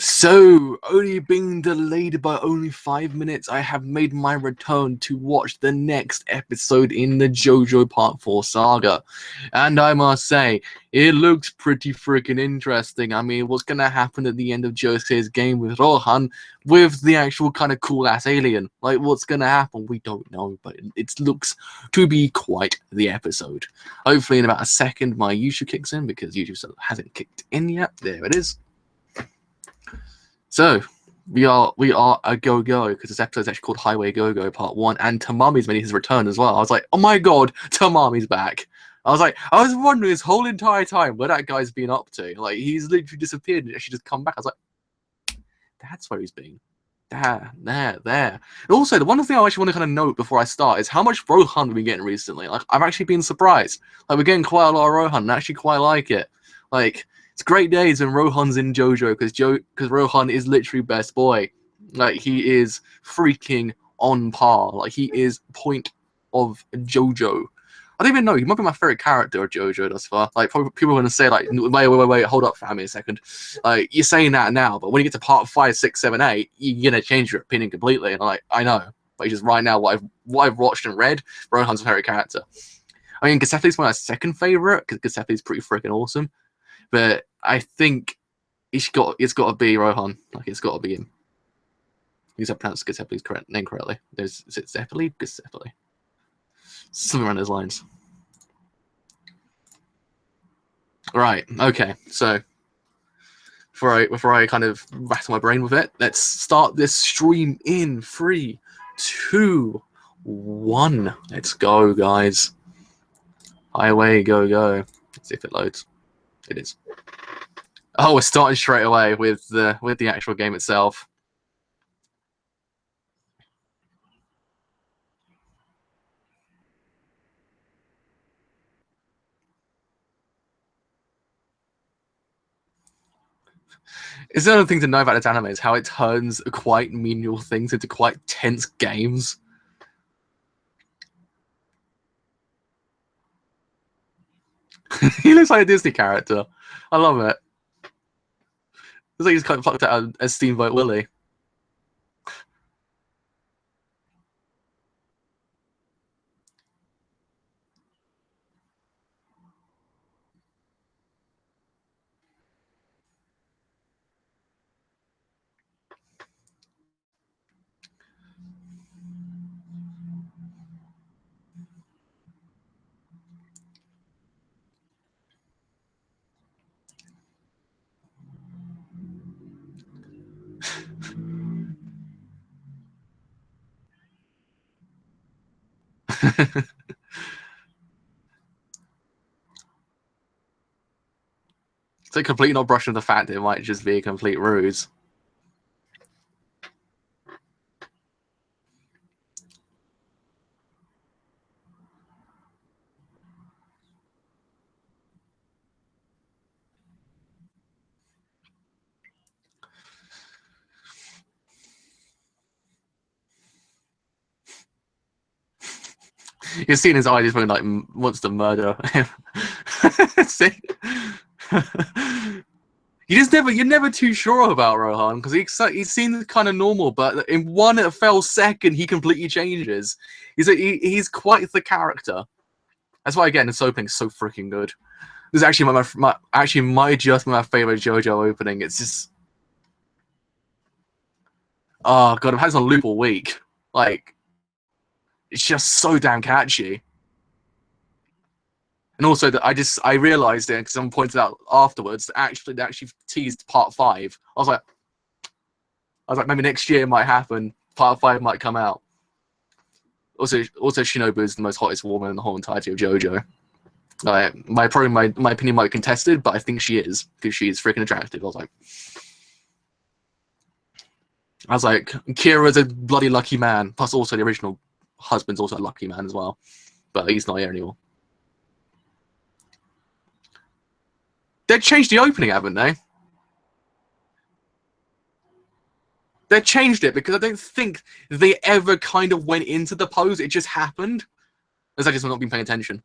So, only being delayed by only 5 minutes, I have made my return to watch the next episode in the JoJo Part 4 saga. And I must say, it looks pretty freaking interesting. I mean, what's gonna happen at the end of Josuke's game with Rohan, with the actual kind of cool-ass alien? Like, what's gonna happen? We don't know, but it looks to be quite the episode. Hopefully in about a second, my YouTube kicks in, because YouTube still hasn't kicked in yet. There it is. So, we are a go-go, because this episode is actually called Highway Go-Go Part 1, and Tamami's made his return as well. I was like, oh my god, Tamami's back. I was wondering this whole entire time where that guy's been up to. Like, he's literally disappeared and actually just come back. I was like, that's where he's been. There. And also, the one thing I actually want to kind of note before I start is how much Rohan we've been getting recently. Like, I've actually been surprised. Like, we're getting quite a lot of Rohan, and I actually quite like it. Like, it's great days when Rohan's in JoJo, because Rohan is literally best boy. Like, he is freaking on par. Like, he is point of JoJo. I don't even know. He might be my favorite character of JoJo thus far. Like, probably people are gonna say, like, wait, hold up, family, a second. Like, you're saying that now, but when you get to part 5, 6, 7, 8, you're gonna change your opinion completely. And I'm like, I know, but just right now, what I've watched and read, Rohan's my favorite character. I mean, Giuseppe's my second favorite, because Giuseppe's pretty freaking awesome. But I think it's got to be Rohan. Like, it's got to be him. Because I pronounced Giuseppe's name correctly. Is it Zeppeli? Giuseppe. Something around those lines. Right. Okay. So before I kind of rattle my brain with it, let's start this stream in 3, 2, 1. Let's go, guys. Highway, go. Let's see if it loads. It is. Oh, we're starting straight away with the actual game itself. It's another thing to know about this anime is how it turns quite menial things into quite tense games. He looks like a Disney character. I love it. It's like he's kind of plucked out as Steamboat Willie. It's like completely not brushing the fact that it might just be a complete ruse. You're seeing his eyes, he's probably like wants to murder him. You're never too sure about Rohan, because he seems kind of normal, but in one fell second he completely changes. He's quite the character. That's why, again, this opening is so freaking good. This is actually might just be my favorite JoJo opening. It's just, oh god, I've had this on loop all week. Like, it's just so damn catchy. And also that I realized it because someone pointed out afterwards that they actually teased part 5. I was like, maybe next year it might happen. Part 5 might come out. Also Shinobu is the most hottest woman in the whole entirety of JoJo. My opinion might be contested, but I think she is, because she is freaking attractive. I was like, Kira's a bloody lucky man. Plus, also the original husband's also a lucky man as well, but he's not here anymore. They've changed the opening, haven't they? They changed it because I don't think they ever kind of went into the pose. It just happened. As I just not been paying attention.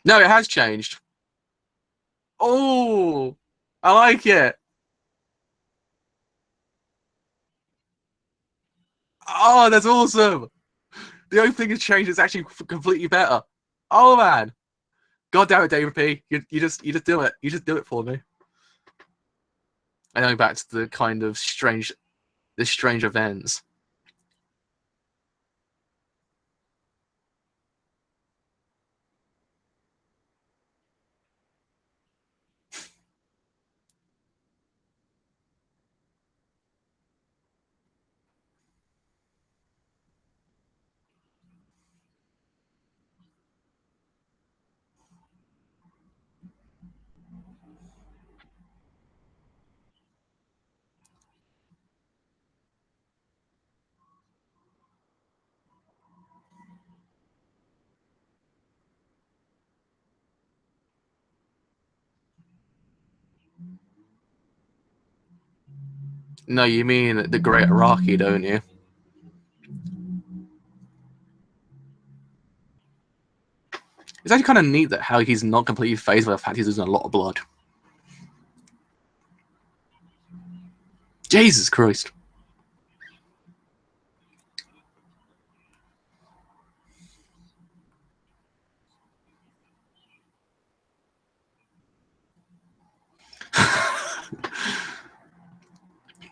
No, it has changed. Oh, I like it. Oh, that's awesome. The opening has changed. It's actually completely better. Oh man. God damn it, David P. You just do it. You just do it for me. And going back to the kind of strange events. No, you mean the Great Iraqi, don't you? It's actually kind of neat that how he's not completely phased by the fact he's losing a lot of blood. Jesus Christ.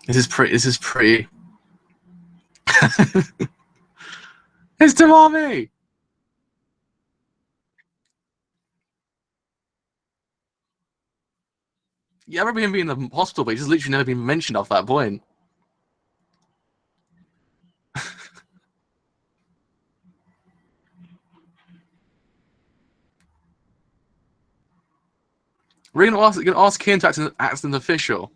This is pretty. This is pretty. It's Tamami. Yeah, I remember him being in the hospital, but he's just literally never been mentioned off that point. We're gonna ask him to act as an official.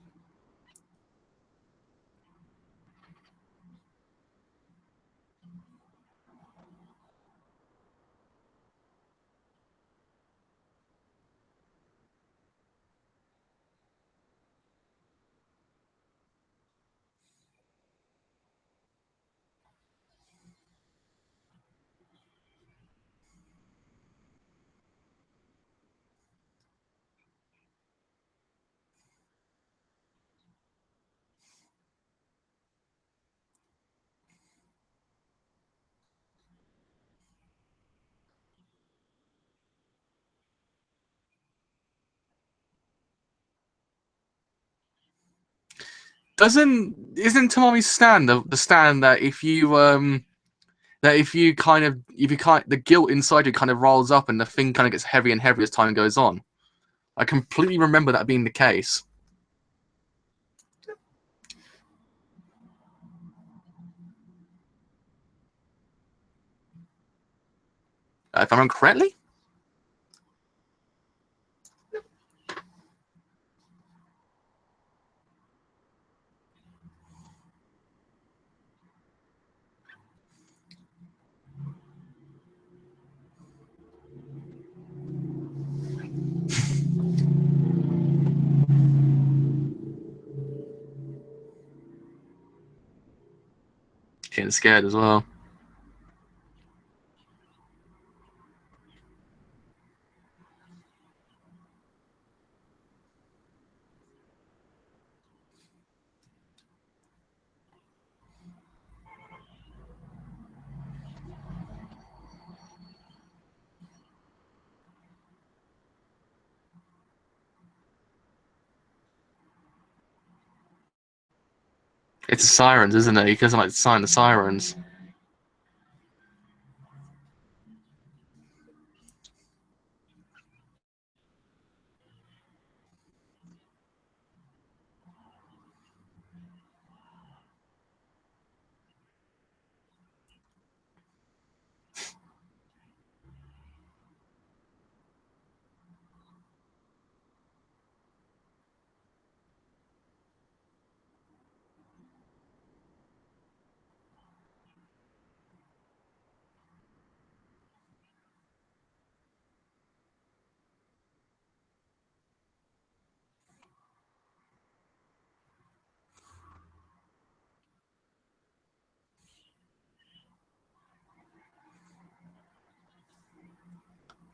Isn't Tamami's stand the stand that if you kind the guilt inside you kind of rolls up and the thing kind of gets heavier and heavier as time goes on. I completely remember that being the case. If I remember correctly. Getting scared as well. It's the sirens, isn't it? Because I like to sign the sirens.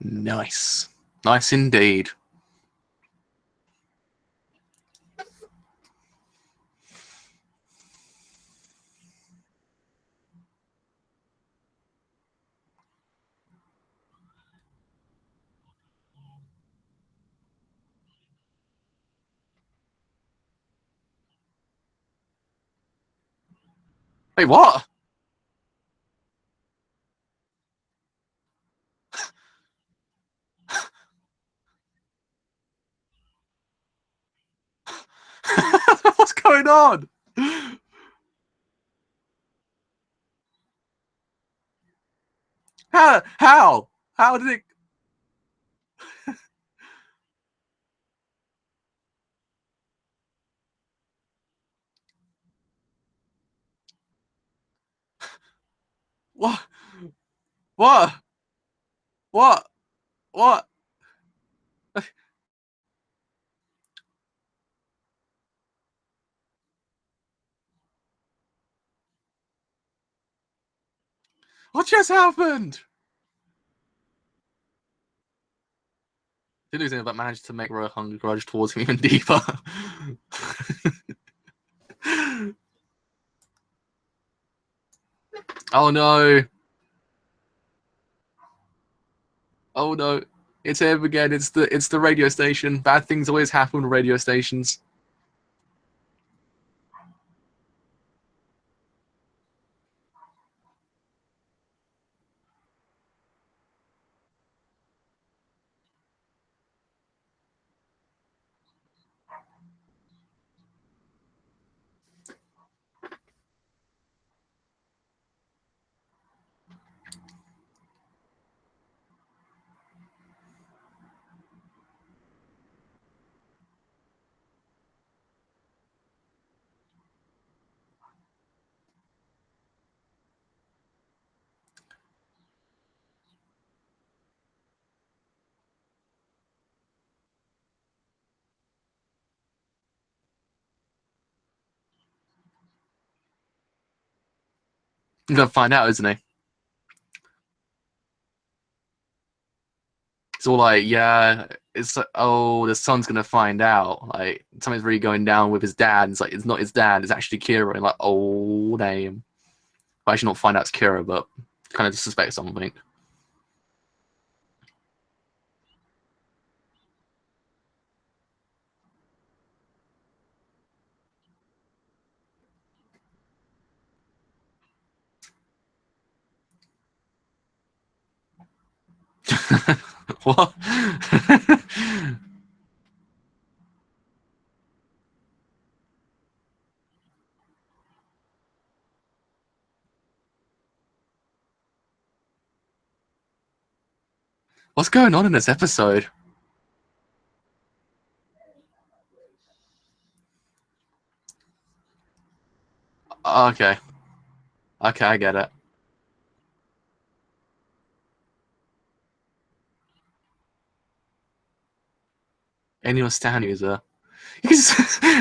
Nice. Nice indeed. Wait, what? What's going on? How? How did it? What? What? What? What? What just happened? Did losing, but managed to make Rohan's grudge towards him even deeper. Oh no! Oh no! It's him again. It's the radio station. Bad things always happen with radio stations. I'm gonna find out, isn't he? It's all like, yeah, it's like, oh, the son's gonna find out. Like something's really going down with his dad. It's like it's not his dad. It's actually Kira. And like, oh damn. I should not find out it's Kira, but kind of suspect something. What? What's going on in this episode? Okay. Okay, I get it. Anyone stand user. He's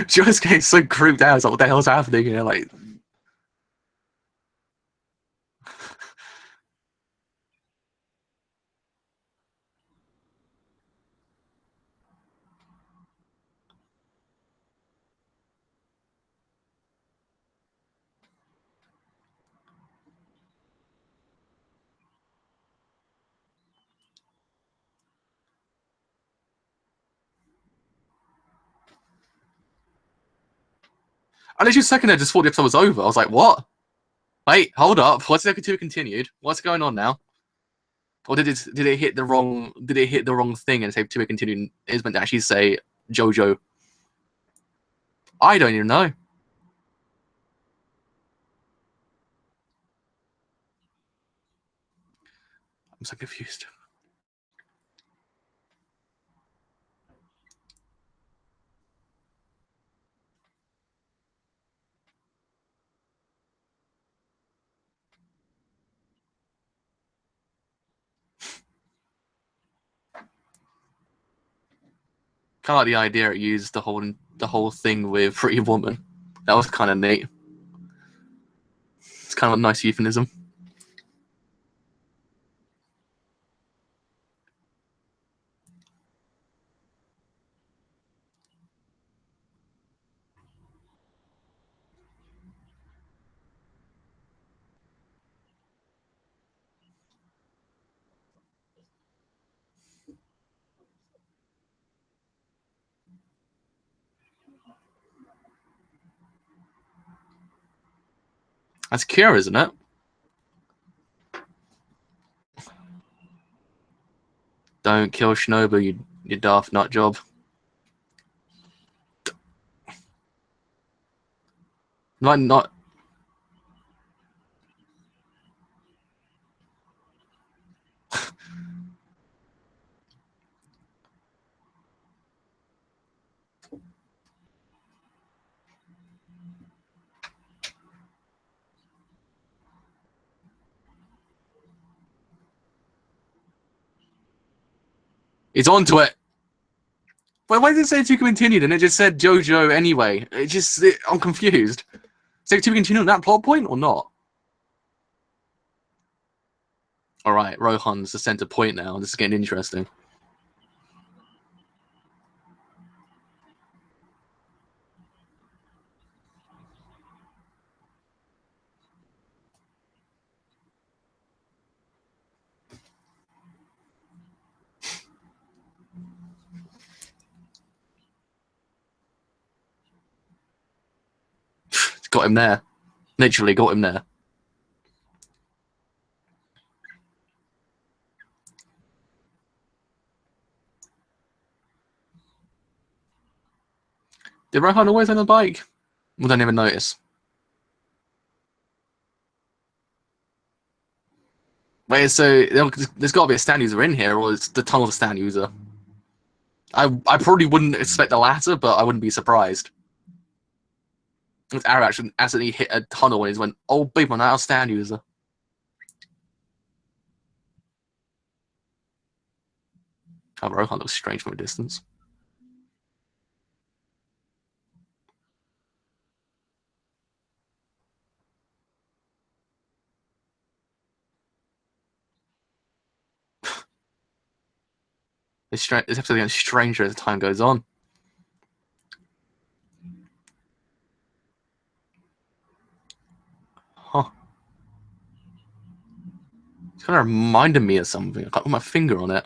just getting so creeped out. It's like, what the hell's happening here? Like, I literally a second there just thought the episode was over. I was like, what? Wait, hold up. What's the two continued? What's going on now? Or did it hit the wrong thing and say to be continued is meant to actually say JoJo? I don't even know. I'm so confused. Kind of like the idea it used the whole thing with Pretty Woman. That was kind of neat. It's kind of a nice euphemism. That's Kira, isn't it? Don't kill Shinobu, you daft nut job. Not. It's onto it. But why did it say to continue? And it just said JoJo anyway. I'm confused. So to continue on that plot point or not? All right, Rohan's the center point now. This is getting interesting. Got him there. Literally got him there. Did Rohan always on a bike? We don't even notice. Wait, so there's got to be a stand user in here, or is the tunnel a stand user? I probably wouldn't expect the latter, but I wouldn't be surprised. This arrow actually accidentally hit a tunnel and he went, oh, big one, I'll stand user. Oh, Rohan looks strange from a distance. This episode getting stranger as time goes on. Huh. It's kind of reminded me of something. I can't put my finger on it.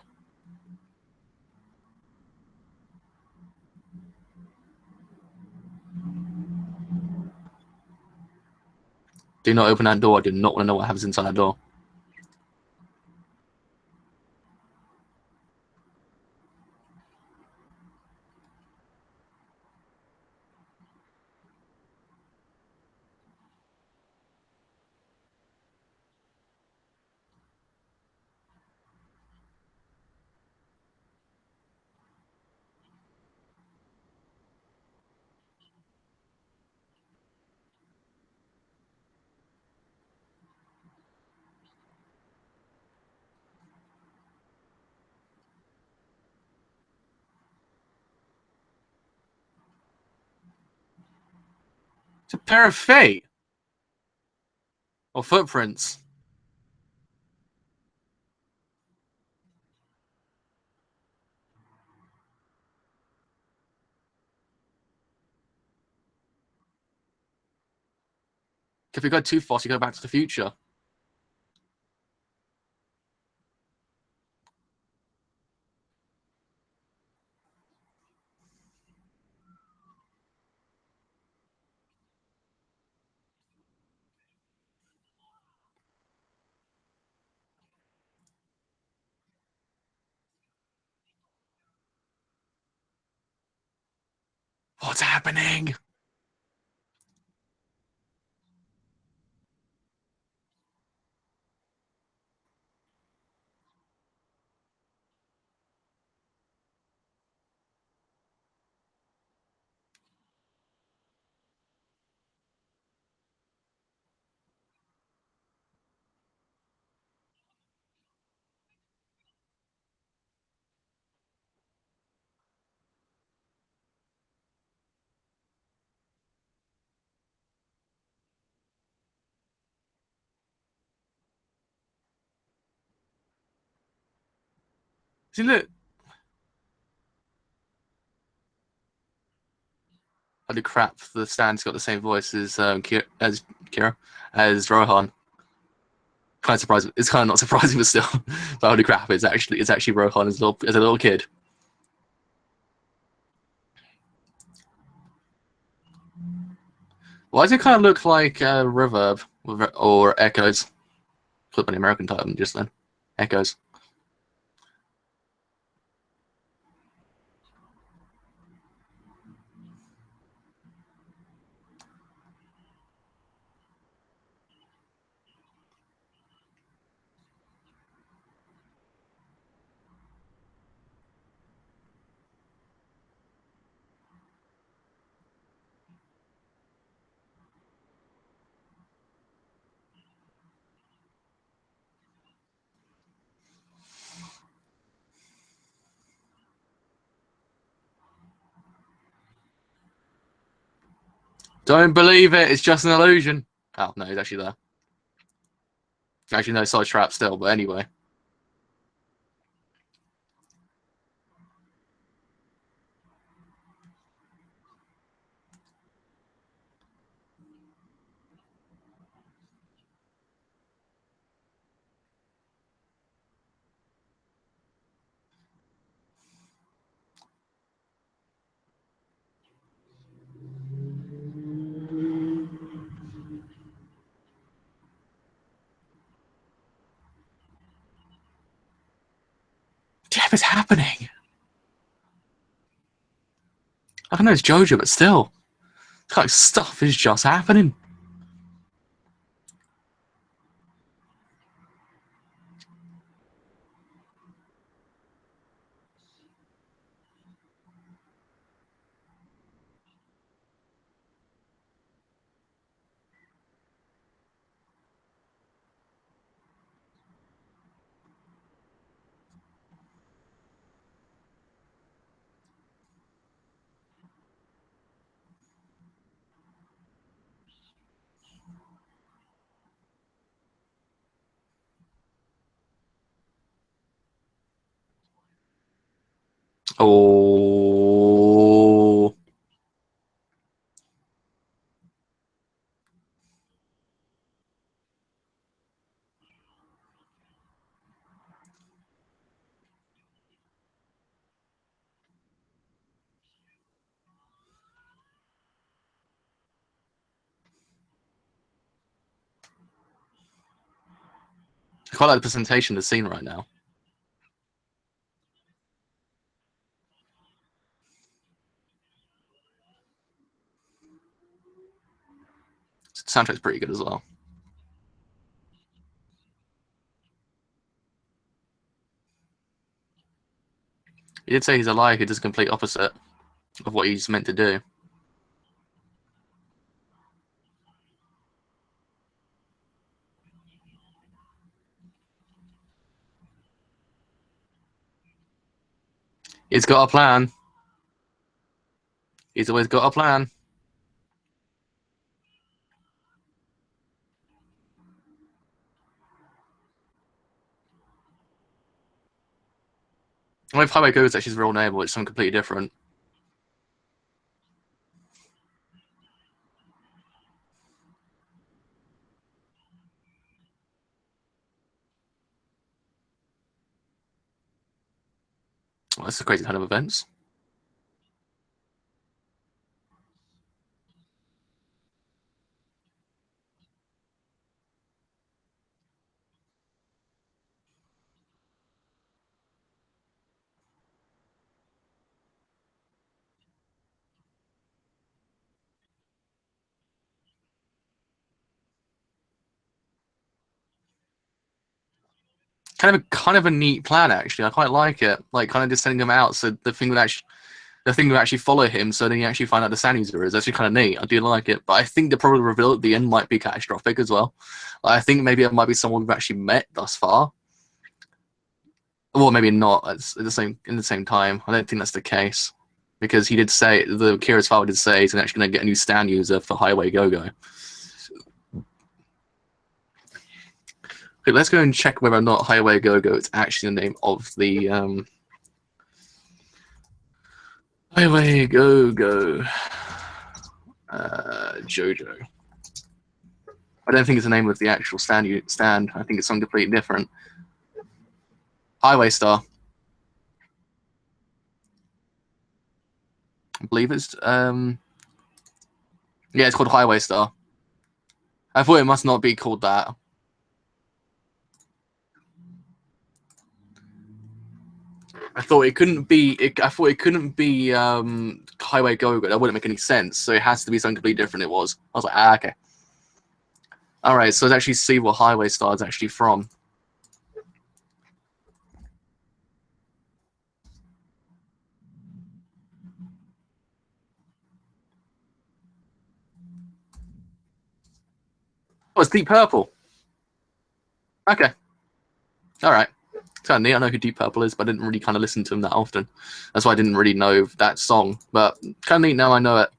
Do not open that door. I do not want to know what happens inside that door. It's a pair of feet. Or footprints. If we go too fast, you go back to the future. What's happening? See, look. Holy crap! The stand's got the same voice as Kira, as Rohan. Kind of surprising. It's kind of not surprising, but still. But holy crap! It's actually Rohan as a little kid. Why does it kind of look like Reverb? or Echoes. Put an American title just then. Echoes. Don't believe it. It's just an illusion. Oh, no, he's actually there. Actually, no, side trap still, but anyway. Death is happening. I don't know it's JoJo, but still. It's like stuff is just happening. Oh. I quite like the presentation of the scene right now. The soundtrack's pretty good as well. He did say he's a liar who does the complete opposite of what he's meant to do. He's got a plan. He's always got a plan. I mean, if Highway Goes actually his real name, or it's something completely different. Well, that's a crazy kind of events. Kind of a neat plan actually. I quite like it. Like kind of just sending him out so the thing would actually follow him. So then you actually find out the sand user is actually kind of neat. I do like it, but I think the probably reveal at the end might be catastrophic as well. I think maybe it might be someone we've actually met thus far. Well, maybe not at the same time. I don't think that's the case because he did say the Kira's father did say he's actually going to get a new stand user for Highway Go-Go. Okay, let's go and check whether or not Highway Go-Go is actually the name of the Highway Go-Go JoJo. I don't think it's the name of the actual stand. I think it's something completely different. Highway Star. I believe it's yeah, it's called Highway Star. I thought it must not be called that. I thought it couldn't be. I thought it couldn't be Highway Go-Go. That wouldn't make any sense. So it has to be something completely different. It was. I was like, okay. All right. So let's actually see what Highway Star is actually from. Oh, it's Deep Purple. Okay. All right. It's kind of neat. I know who Deep Purple is, but I didn't really kind of listen to him that often. That's why I didn't really know that song. But kind of neat now I know it.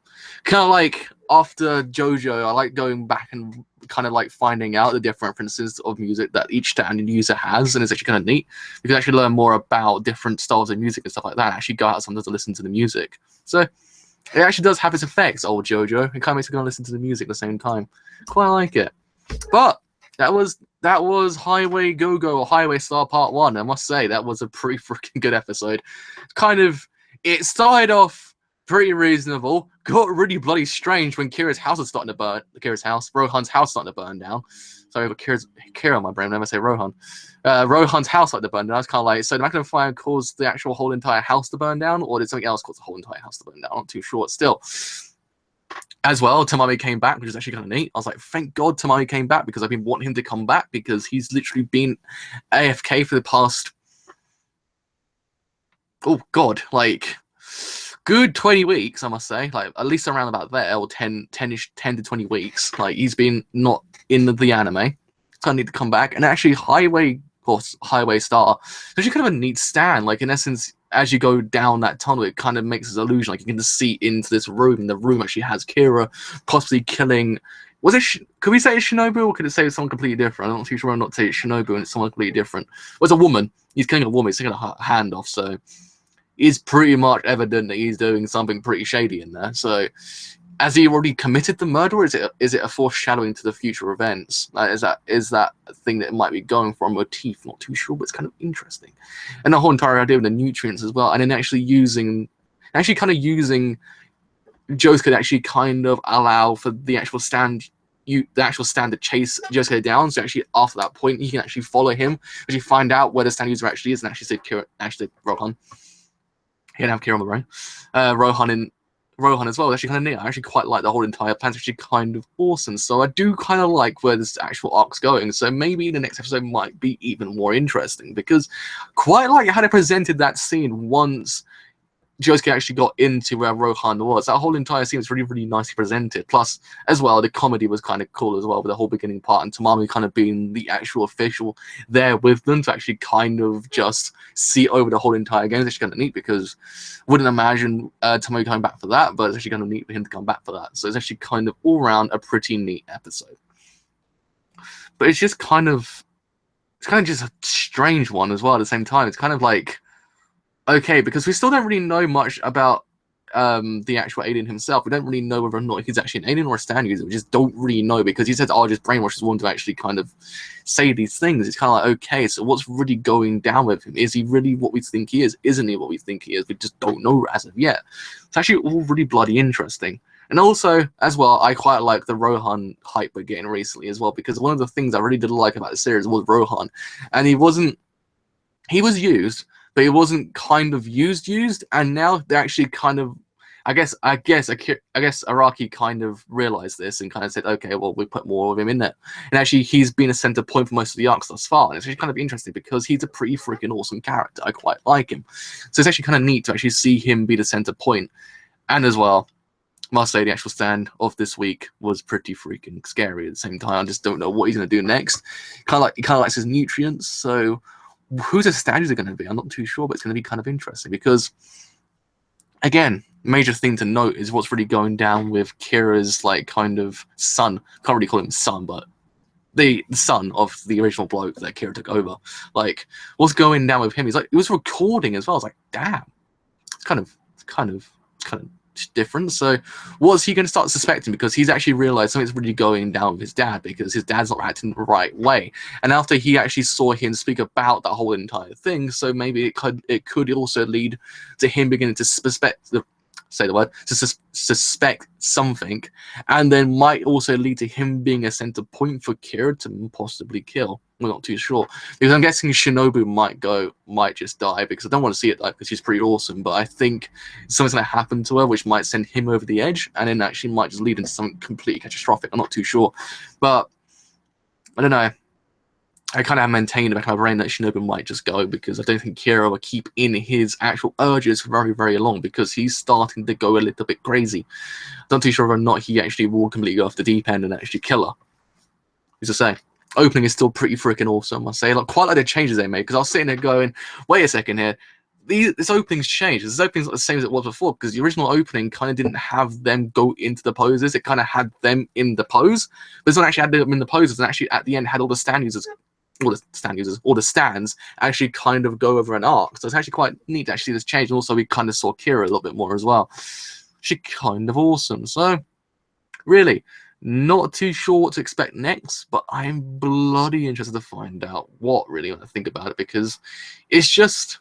Kind of like after JoJo, I like going back and kind of like finding out the different references of music that each standard user has, and it's actually kind of neat. You can actually learn more about different styles of music and stuff like that, and actually go out sometimes to listen to the music. So it actually does have its effects, old JoJo. It kind of makes me go and listen to the music at the same time. Quite like it. But that was Highway Go-Go or Highway Star Part 1. I must say, that was a pretty freaking good episode. It started off pretty reasonable, got really bloody strange when Kira's house is starting to burn. Rohan's house starting to burn down. Sorry, but Kira on my brain, never say Rohan. Rohan's house started to burn down. I was kind of like, so the magnetic fire caused the actual whole entire house to burn down, or did something else cause the whole entire house to burn down? I'm not too sure. Still. As well, Tamami came back, which is actually kind of neat. I was like, thank God Tamami came back, because I've been wanting him to come back, because he's literally been AFK for the past, oh God, like good 20 weeks, I must say. Like at least around about there, or 10 to 20 weeks. Like he's been not in the anime. So I need to come back. And actually Highway Star, it's actually kind of a neat stand. Like in essence, as you go down that tunnel, it kind of makes this illusion. Like you can just see into this room, and the room actually has Kira possibly killing. Was it? Could we say it's Shinobu, or could it say it's someone completely different? I'm not too sure. I'm not saying it's Shinobu and it's someone completely different. Well, it's a woman. He's killing a woman. He's taking her hand off. So it's pretty much evident that he's doing something pretty shady in there. So has he already committed the murder, or is it a foreshadowing to the future events? Is that a thing that might be going for a motif? Not too sure, but it's kind of interesting. And the whole entire idea of the nutrients as well, and then actually kind of using Josuke to actually kind of allow for the actual stand to chase Josuke down. So actually after that point, you can actually follow him, actually find out where the stand user actually is, and actually save Kira, actually Rohan. He didn't have Kira on the brain. Rohan as well. It's actually kind of neat. I actually quite like the whole entire plan. It's actually kind of awesome. So I do kind of like where this actual arc's going. So maybe the next episode might be even more interesting, because quite like how they presented that scene once Josuke actually got into where Rohan was. That whole entire scene was really, really nicely presented. Plus, as well, the comedy was kind of cool as well, with the whole beginning part, and Tamami kind of being the actual official there with them to actually kind of just see over the whole entire game. It's actually kind of neat, because I wouldn't imagine Tamami coming back for that, but it's actually kind of neat for him to come back for that. So it's actually kind of all around a pretty neat episode. But it's just kind of just a strange one as well at the same time. It's kind of like, okay, because we still don't really know much about the actual alien himself. We don't really know whether or not he's actually an alien or a stand user. We just don't really know, because he says, "Oh, just brainwash this woman to actually kind of say these things." It's kind of like, okay, so what's really going down with him? Is he really what we think he is? Isn't he what we think he is? We just don't know as of yet. It's actually all really bloody interesting. And also, as well, I quite like the Rohan hype we're getting recently as well, because one of the things I really did like about the series was Rohan. And he was used, but it wasn't kind of used, and now they're actually kind of, I guess Araki kind of realized this and kind of said, okay, well, we put more of him in there. And actually, he's been a center point for most of the arcs thus far, and it's actually kind of interesting, because he's a pretty freaking awesome character. I quite like him. So it's actually kind of neat to actually see him be the center point. And as well, must say, the actual stand of this week was pretty freaking scary at the same time. I just don't know what he's going to do next. He kind of likes his nutrients, so who's his stand user going to be? I'm not too sure, but it's going to be kind of interesting, because, again, major thing to note is what's really going down with Kira's, like, kind of son. Can't really call him son, but the son of the original bloke that Kira took over. Like, what's going down with him? He's like, he was recording as well. I was like, damn, it's kind of different. So what's he going to start suspecting? Because he's actually realized something's really going down with his dad, because his dad's not acting the right way. And after he actually saw him speak about that whole entire thing, so maybe it could also lead to him beginning to say the word, to suspect something, and then might also lead to him being a center point for Kira to possibly kill. We're not too sure, because I'm guessing Shinobu might just die, because I don't want to see it die because she's pretty awesome, but I think something's going to happen to her which might send him over the edge, and then actually might just lead into something completely catastrophic. I'm not too sure, but I don't know. I kind of have maintained in the back of my brain that Shinobu might just go, because I don't think Kira will keep in his actual urges for very, very long, because he's starting to go a little bit crazy. I'm not too sure whether or not he actually will completely go off the deep end and actually kill her. As I say, opening is still pretty freaking awesome, I say. Like, quite like the changes they made, because I was sitting there going, wait a second here, this opening's changed. This opening's not the same as it was before, because the original opening kind of didn't have them go into the poses. It kind of had them in the pose, but this one actually had them in the poses, and actually at the end had all the stand users, all the stands actually kind of go over an arc. So it's actually quite neat to actually see this change. And also we kind of saw Kira a little bit more as well. She's kind of awesome. So really, not too sure what to expect next, but I'm bloody interested to find out what really I want to think about it, because it's just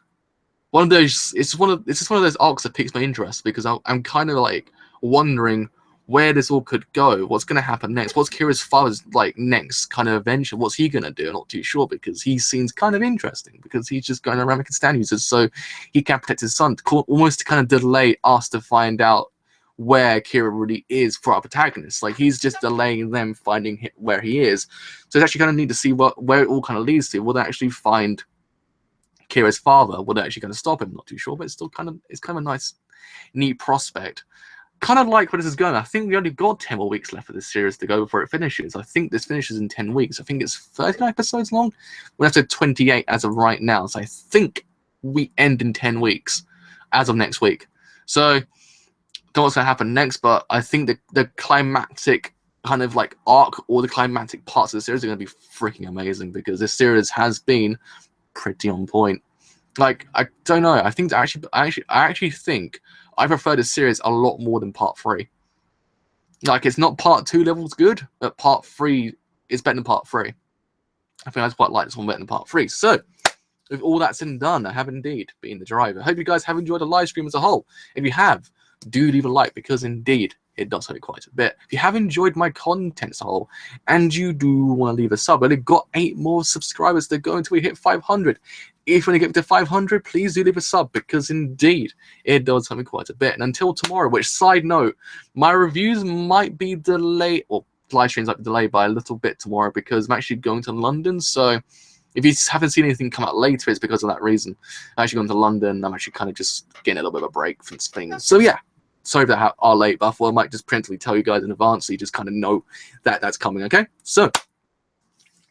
one of those. It's just one of those arcs that piques my interest, because I'm kind of like wondering where this all could go, what's going to happen next, what's Kira's father's like next kind of adventure, what's he going to do? I'm not too sure, because he seems kind of interesting, because he's just going around making stand users so he can protect his son, almost to kind of delay us to find out where Kira really is for our protagonists. Like, he's just delaying them finding where he is. So it's actually kind of neat to see where it all kind of leads to. Will they actually find Kira's father? Will they actually kind of stop him? Not too sure, but it's still kind of a nice, neat prospect. Kind of like where this is going. I think we only got 10 more weeks left of this series to go before it finishes. I think this finishes in 10 weeks. I think it's 30 episodes long. We're up to 28 as of right now. So I think we end in 10 weeks as of next week. So don't know what's going to happen next, but I think the climactic kind of like arc, or the climactic parts of the series are going to be freaking amazing, because this series has been pretty on point. Like, I don't know. I think I actually think I prefer this series a lot more than part 3. Like, it's not part 2 levels good, but part 3 is better than part 3. I think I quite like this one better than part 3. So, with all that said and done, I have indeed been the driver. I hope you guys have enjoyed the live stream as a whole. If you have, do leave a like, because indeed it does help quite a bit. If you have enjoyed my content as a whole, and you do want to leave a sub, well, we've got 8 more subscribers to go until we hit 500. If you want to get to 500, please do leave a sub, because indeed it does help me quite a bit. And until tomorrow, which, side note, my reviews might be delayed, or live streams might be delayed by a little bit tomorrow, because I'm actually going to London. So if you haven't seen anything come out later, it's because of that reason. I'm actually going to London. I'm actually kind of just getting a little bit of a break from things. So yeah, sorry for that are late, but I thought I might just preemptively tell you guys in advance, so you just kind of know that that's coming, okay? So,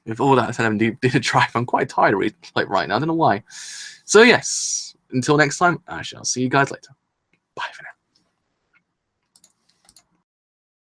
with all that said, I did a drive. I'm quite tired like right now. I don't know why. So yes, until next time, I shall see you guys later. Bye for now.